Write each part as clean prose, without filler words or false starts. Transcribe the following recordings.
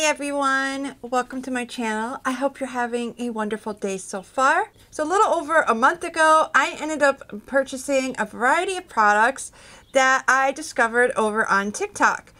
everyone, welcome to my channel. I hope you're having a wonderful day so far. So a little over a month ago, I ended up purchasing a variety of products that I discovered over on TikTok.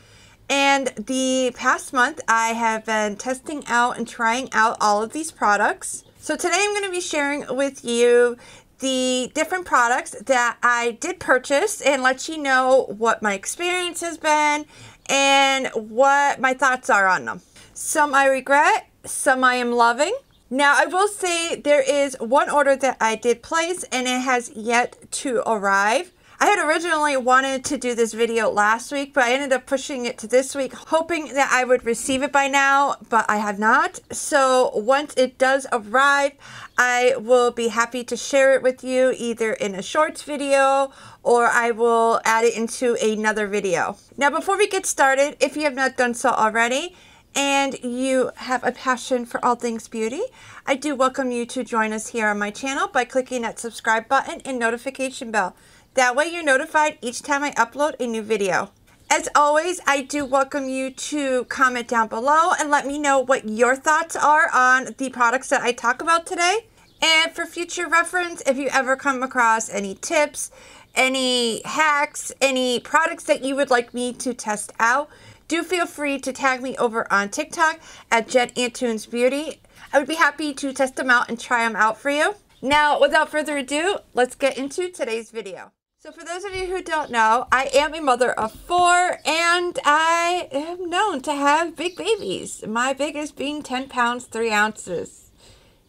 And the past month, I have been testing out and trying out all of these products. So today I'm going to be sharing with you the different products that I did purchase and let you know what my experience has been and what my thoughts are on them. Some I regret, some I am loving. Now I will say there is one order that I did place and it has yet to arrive. I had originally wanted to do this video last week, but I ended up pushing it to this week, hoping that I would receive it by now, but I have not. So once it does arrive, I will be happy to share it with you either in a shorts video or I will add it into another video. Now before we get started, if you have not done so already, and you have a passion for all things beauty, I do welcome you to join us here on my channel by clicking that subscribe button and notification bell. That way you're notified each time I upload a new video. As always, I do welcome you to comment down below and let me know what your thoughts are on the products that I talk about today. And for future reference, if you ever come across any tips, any hacks, any products that you would like me to test out, do feel free to tag me over on TikTok at Antunes Beauty. I would be happy to test them out and try them out for you. Now, without further ado, let's get into today's video. So for those of you who don't know, I am a mother of 4 and I am known to have big babies. My biggest being 10 pounds, 3 ounces.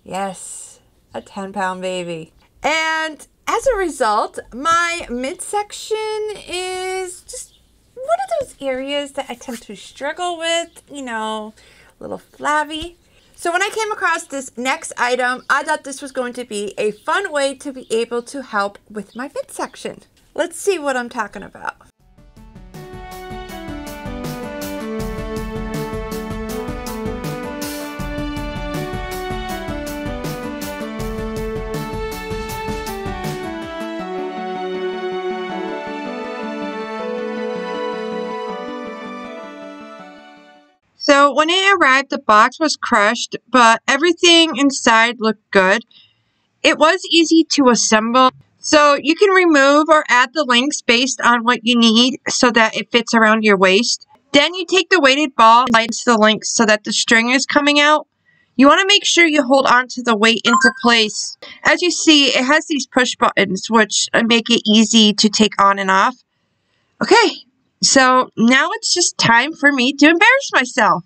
Yes, a 10-pound baby. And as a result, my midsection is just one of those areas that I tend to struggle with, you know, a little flabby. So when I came across this next item, I thought this was going to be a fun way to be able to help with my midsection. Let's see what I'm talking about. So when it arrived, the box was crushed, but everything inside looked good. It was easy to assemble, so you can remove or add the links based on what you need so that it fits around your waist. Then you take the weighted ball and slide into the links so that the string is coming out. You want to make sure you hold on to the weight into place. As you see, it has these push buttons which make it easy to take on and off. Okay. So now it's just time for me to embarrass myself.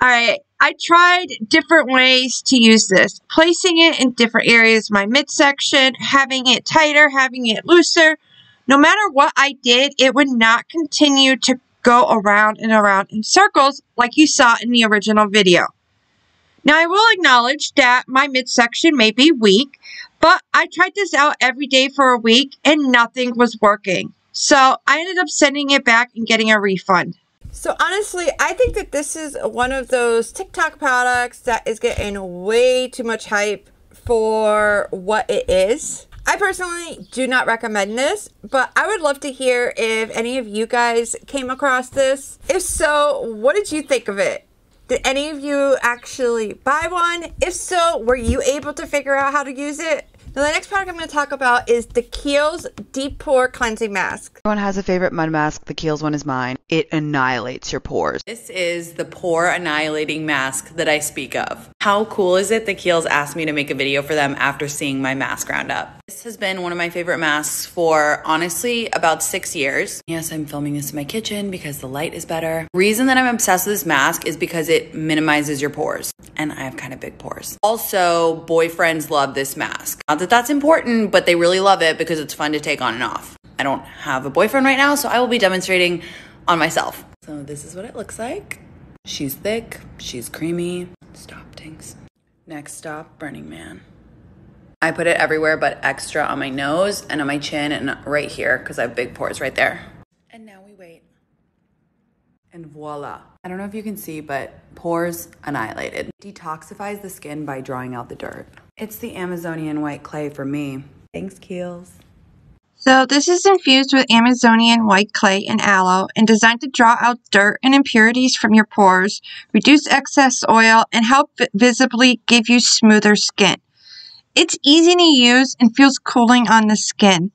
Alright, I tried different ways to use this. Placing it in different areas of my midsection, having it tighter, having it looser. No matter what I did, it would not continue to go around and around in circles like you saw in the original video. Now, I will acknowledge that my midsection may be weak, but I tried this out every day for a week and nothing was working. So I ended up sending it back and getting a refund. So honestly, I think that this is one of those TikTok products that is getting way too much hype for what it is. I personally do not recommend this, but I would love to hear if any of you guys came across this. If so, what did you think of it? Did any of you actually buy one? If so, were you able to figure out how to use it? Now, the next product I'm going to talk about is the Kiehl's Deep Pore Cleansing Mask. Everyone has a favorite mud mask. The Kiehl's one is mine. It annihilates your pores. This is the pore annihilating mask that I speak of. How cool is it that Kiehl's asked me to make a video for them after seeing my mask roundup? This has been one of my favorite masks for honestly about 6 years. Yes, I'm filming this in my kitchen because the light is better. The reason that I'm obsessed with this mask is because it minimizes your pores. And I have kind of big pores. Also, boyfriends love this mask. Not that that's important, but they really love it because it's fun to take on and off. I don't have a boyfriend right now, so I will be demonstrating on myself. So this is what it looks like. She's thick, she's creamy. Stop, Tinks. Next stop, Burning Man. I put it everywhere but extra on my nose and on my chin and right here because I have big pores right there. And now we wait. And voila. I don't know if you can see, but pores annihilated. Detoxifies the skin by drawing out the dirt. It's the Amazonian white clay for me. Thanks, Kiehl's. So this is infused with Amazonian white clay and aloe and designed to draw out dirt and impurities from your pores, reduce excess oil, and help visibly give you smoother skin. It's easy to use and feels cooling on the skin.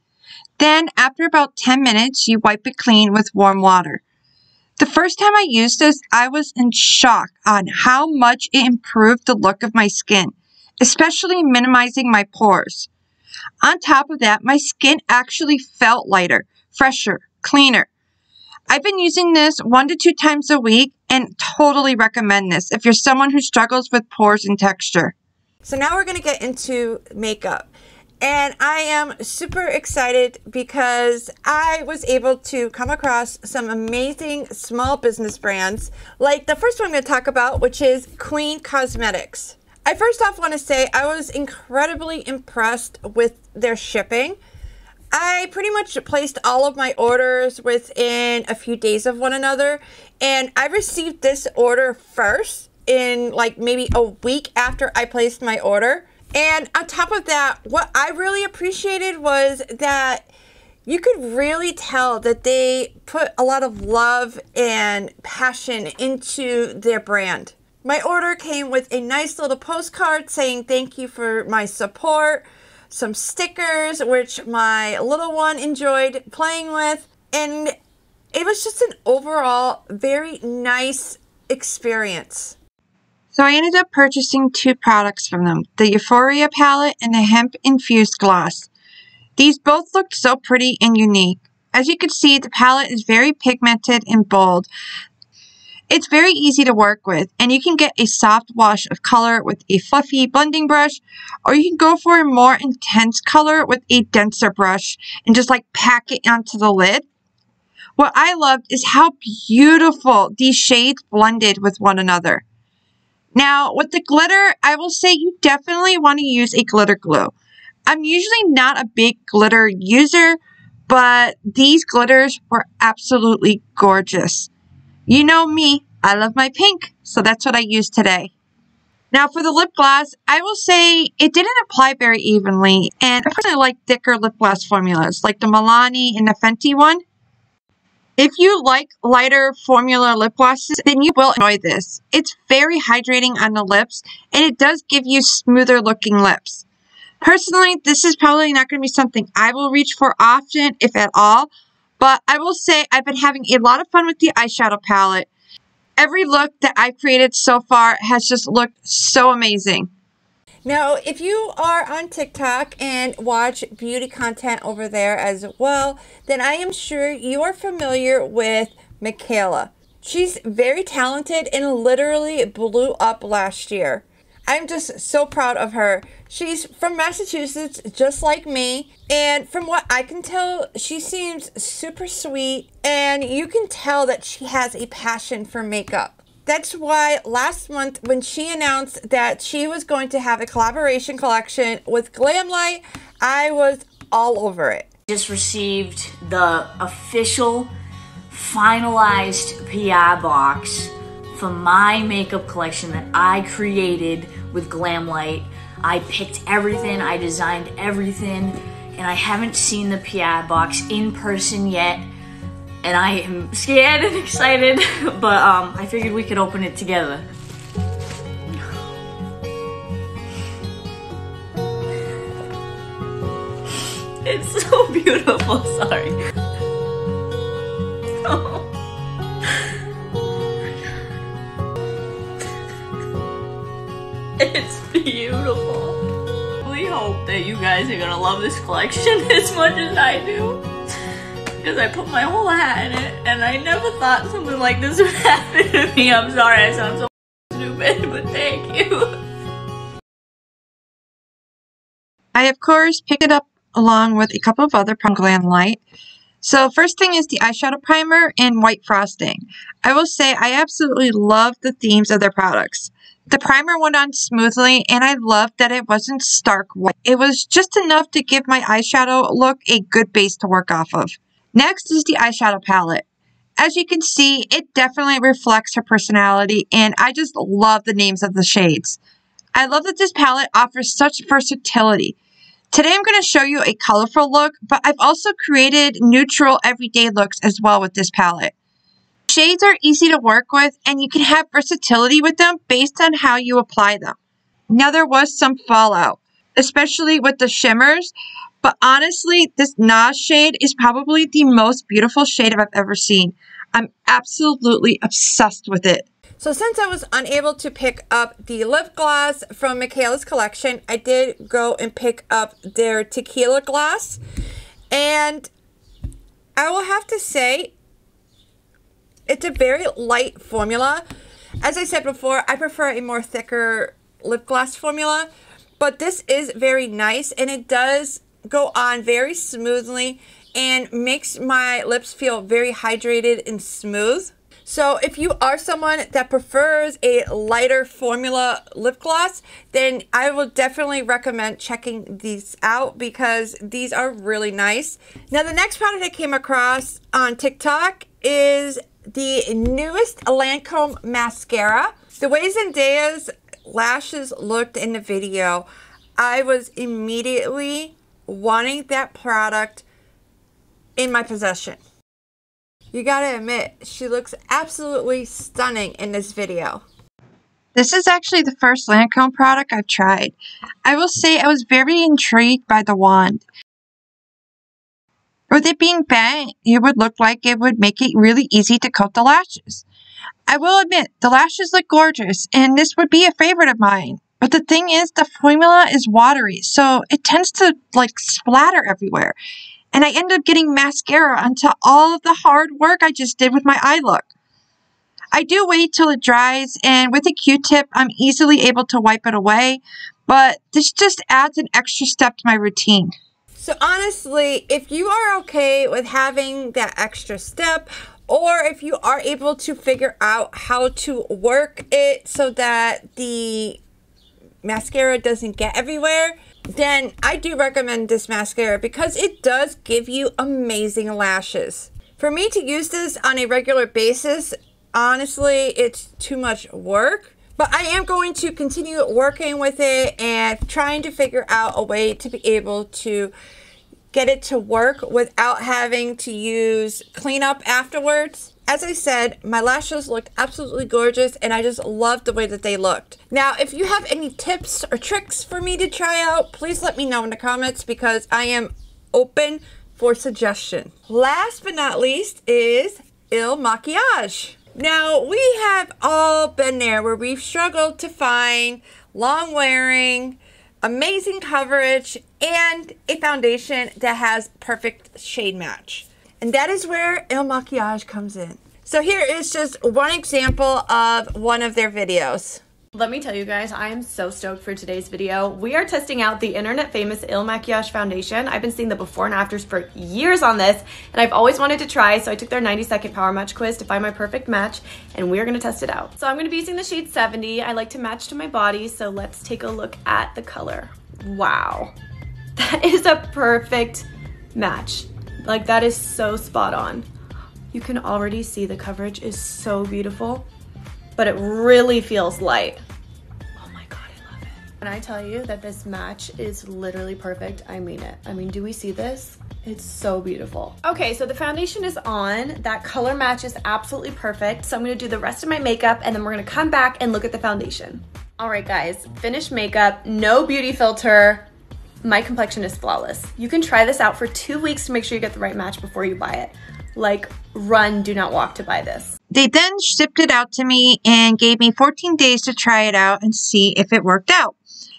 Then, after about 10 minutes, you wipe it clean with warm water. The first time I used this, I was in shock on how much it improved the look of my skin, especially minimizing my pores. On top of that, my skin actually felt lighter, fresher, cleaner. I've been using this 1 to 2 times a week and totally recommend this if you're someone who struggles with pores and texture. So now we're going to get into makeup. And I am super excited because I was able to come across some amazing small business brands, like the first one I'm going to talk about, which is Queen Cosmetics. I first off want to say I was incredibly impressed with their shipping. I pretty much placed all of my orders within a few days of one another, and I received this order first in like maybe a week after I placed my order. And on top of that, what I really appreciated was that you could really tell that they put a lot of love and passion into their brand. My order came with a nice little postcard saying thank you for my support, some stickers, which my little one enjoyed playing with, and it was just an overall very nice experience. So I ended up purchasing 2 products from them, the Euphoria palette and the hemp infused gloss. These both looked so pretty and unique. As you can see, the palette is very pigmented and bold. It's very easy to work with, and you can get a soft wash of color with a fluffy blending brush, or you can go for a more intense color with a denser brush and just like pack it onto the lid. What I loved is how beautiful these shades blended with one another. Now, with the glitter, I will say you definitely want to use a glitter glue. I'm usually not a big glitter user, but these glitters were absolutely gorgeous. You know me, I love my pink, so that's what I used today. Now for the lip gloss, I will say it didn't apply very evenly, and I personally like thicker lip gloss formulas, like the Milani and the Fenty one. If you like lighter formula lip glosses, then you will enjoy this. It's very hydrating on the lips, and it does give you smoother looking lips. Personally, this is probably not going to be something I will reach for often, if at all, but I will say I've been having a lot of fun with the eyeshadow palette. Every look that I've created so far has just looked so amazing. Now, if you are on TikTok and watch beauty content over there as well, then I am sure you are familiar with Michaela. She's very talented and literally blew up last year. I'm just so proud of her. She's from Massachusetts, just like me, and from what I can tell, she seems super sweet, and you can tell that she has a passion for makeup. That's why last month when she announced that she was going to have a collaboration collection with Glamlight, I was all over it. Just received the official finalized PI box for my makeup collection that I created with Glamlight. I picked everything, I designed everything, and I haven't seen the PI box in person yet. And I am scared and excited, but I figured we could open it together. It's so beautiful, sorry. Oh. It's beautiful. I really hope that you guys are gonna love this collection as much as I do. Because I put my whole hat in it, and I never thought something like this would happen to me. I'm sorry I sound so stupid, but thank you. I, of course, picked it up along with a couple of other from Glamlight. So first thing is the eyeshadow primer in white frosting. I will say I absolutely love the themes of their products. The primer went on smoothly, and I loved that it wasn't stark white. It was just enough to give my eyeshadow look a good base to work off of. Next is the eyeshadow palette. As you can see, it definitely reflects her personality, and I just love the names of the shades. I love that this palette offers such versatility. Today I'm going to show you a colorful look, but I've also created neutral everyday looks as well with this palette. Shades are easy to work with and you can have versatility with them based on how you apply them. Now there was some fallout, especially with the shimmers, but honestly this NARS shade is probably the most beautiful shade I've ever seen. I'm absolutely obsessed with it. So since I was unable to pick up the lip gloss from Michaela's collection, I did go and pick up their tequila gloss. And I will have to say, it's a very light formula. As I said before, I prefer a more thicker lip gloss formula. But this is very nice and it does go on very smoothly and makes my lips feel very hydrated and smooth. So if you are someone that prefers a lighter formula lip gloss, then I will definitely recommend checking these out because these are really nice. Now the next product I came across on TikTok is the newest Lancome mascara. The way Zendaya's lashes looked in the video, I was immediately wanting that product in my possession. You gotta admit, she looks absolutely stunning in this video. This is actually the first Lancome product I've tried. I will say I was very intrigued by the wand. With it being bent, it would look like it would make it really easy to coat the lashes. I will admit, the lashes look gorgeous, and this would be a favorite of mine. But the thing is, the formula is watery, so it tends to, splatter everywhere. And I end up getting mascara onto all of the hard work I just did with my eye look. I do wait till it dries, and with a Q-tip, I'm easily able to wipe it away, but this just adds an extra step to my routine. So honestly, if you are okay with having that extra step, or if you are able to figure out how to work it so that the mascara doesn't get everywhere, then I do recommend this mascara because it does give you amazing lashes. For me to use this on a regular basis, honestly, it's too much work. But I am going to continue working with it and trying to figure out a way to be able to get it to work without having to use cleanup afterwards. As I said, my lashes looked absolutely gorgeous and I just loved the way that they looked. Now, if you have any tips or tricks for me to try out, please let me know in the comments because I am open for suggestion. Last but not least is Il Maquillage. Now, we have all been there where we've struggled to find long wearing, amazing coverage, and a foundation that has perfect shade match. And that is where Il Maquillage comes in. So here is just one example of one of their videos. Let me tell you guys, I am so stoked for today's video. We are testing out the internet famous Il Maquillage foundation. I've been seeing the before and afters for years on this, and I've always wanted to try, so I took their 90-second power match quiz to find my perfect match, and we're gonna test it out. So I'm gonna be using the shade 70. I like to match to my body, so let's take a look at the color. Wow, that is a perfect match. Like, that is so spot on. You can already see the coverage is so beautiful, but it really feels light. Oh my God, I love it. When I tell you that this match is literally perfect, I mean it. I mean, do we see this? It's so beautiful. Okay, so the foundation is on. That color match is absolutely perfect. So I'm gonna do the rest of my makeup and then we're gonna come back and look at the foundation. All right, guys, finished makeup, no beauty filter. My complexion is flawless. You can try this out for 2 weeks to make sure you get the right match before you buy it. Like, run, do not walk to buy this. They then shipped it out to me and gave me 14 days to try it out and see if it worked out.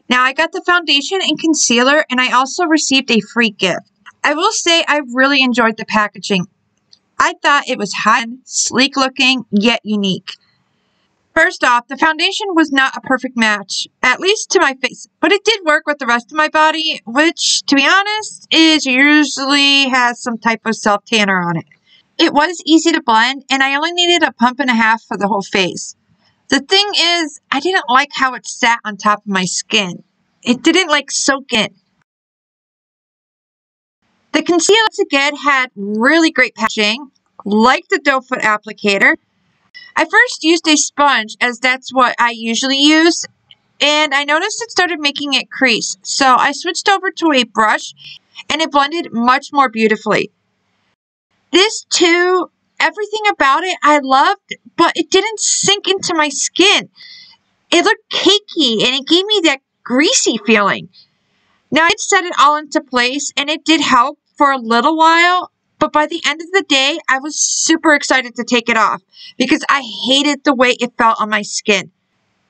Now, I got the foundation and concealer, and I also received a free gift. I will say I really enjoyed the packaging. I thought it was hot, sleek looking, yet unique. First off, the foundation was not a perfect match, at least to my face, but it did work with the rest of my body, which, to be honest, is usually has some type of self-tanner on it. It was easy to blend, and I only needed a pump and a half for the whole face. The thing is, I didn't like how it sat on top of my skin. It didn't, soak in. The concealer, once again, had really great packaging, like the doe foot applicator. I first used a sponge, as that's what I usually use, and I noticed it started making it crease. So I switched over to a brush and it blended much more beautifully. This too, everything about it I loved, but it didn't sink into my skin. It looked cakey and it gave me that greasy feeling. Now I did set it all into place and it did help for a little while, but by the end of the day, I was super excited to take it off because I hated the way it felt on my skin.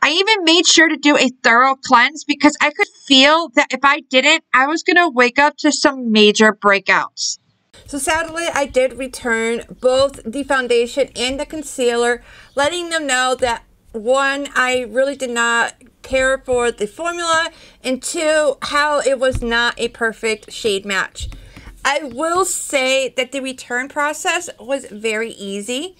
I even made sure to do a thorough cleanse because I could feel that if I didn't, I was going to wake up to some major breakouts. So sadly, I did return both the foundation and the concealer, letting them know that one, I really did not care for the formula, and two, how it was not a perfect shade match. I will say that the return process was very easy,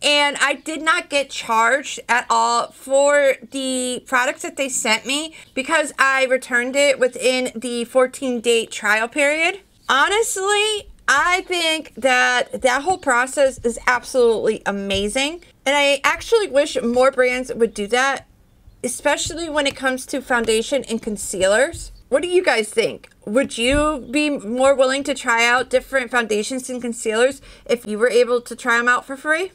and I did not get charged at all for the products that they sent me because I returned it within the 14-day trial period. Honestly, I think that that whole process is absolutely amazing, and I actually wish more brands would do that, especially when it comes to foundation and concealers. What do you guys think? Would you be more willing to try out different foundations and concealers if you were able to try them out for free?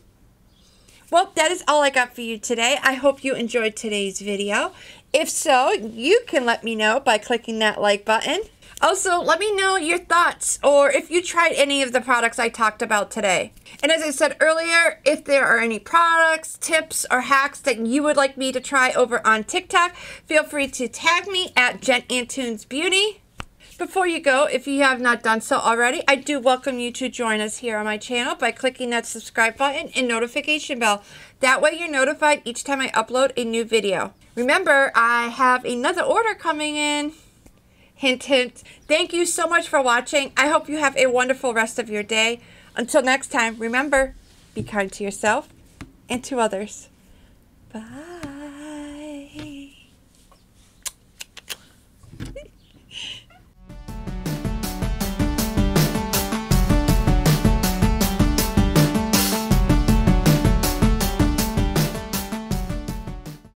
Well, that is all I got for you today. I hope you enjoyed today's video. If so, you can let me know by clicking that like button. Also, let me know your thoughts or if you tried any of the products I talked about today. And as I said earlier, if there are any products, tips, or hacks that you would like me to try over on TikTok, feel free to tag me at Antunes Beauty. Before you go, if you have not done so already, I do welcome you to join us here on my channel by clicking that subscribe button and notification bell. That way you're notified each time I upload a new video. Remember, I have another order coming in. Hint, hint. Thank you so much for watching. I hope you have a wonderful rest of your day. Until next time, remember, be kind to yourself and to others. Bye.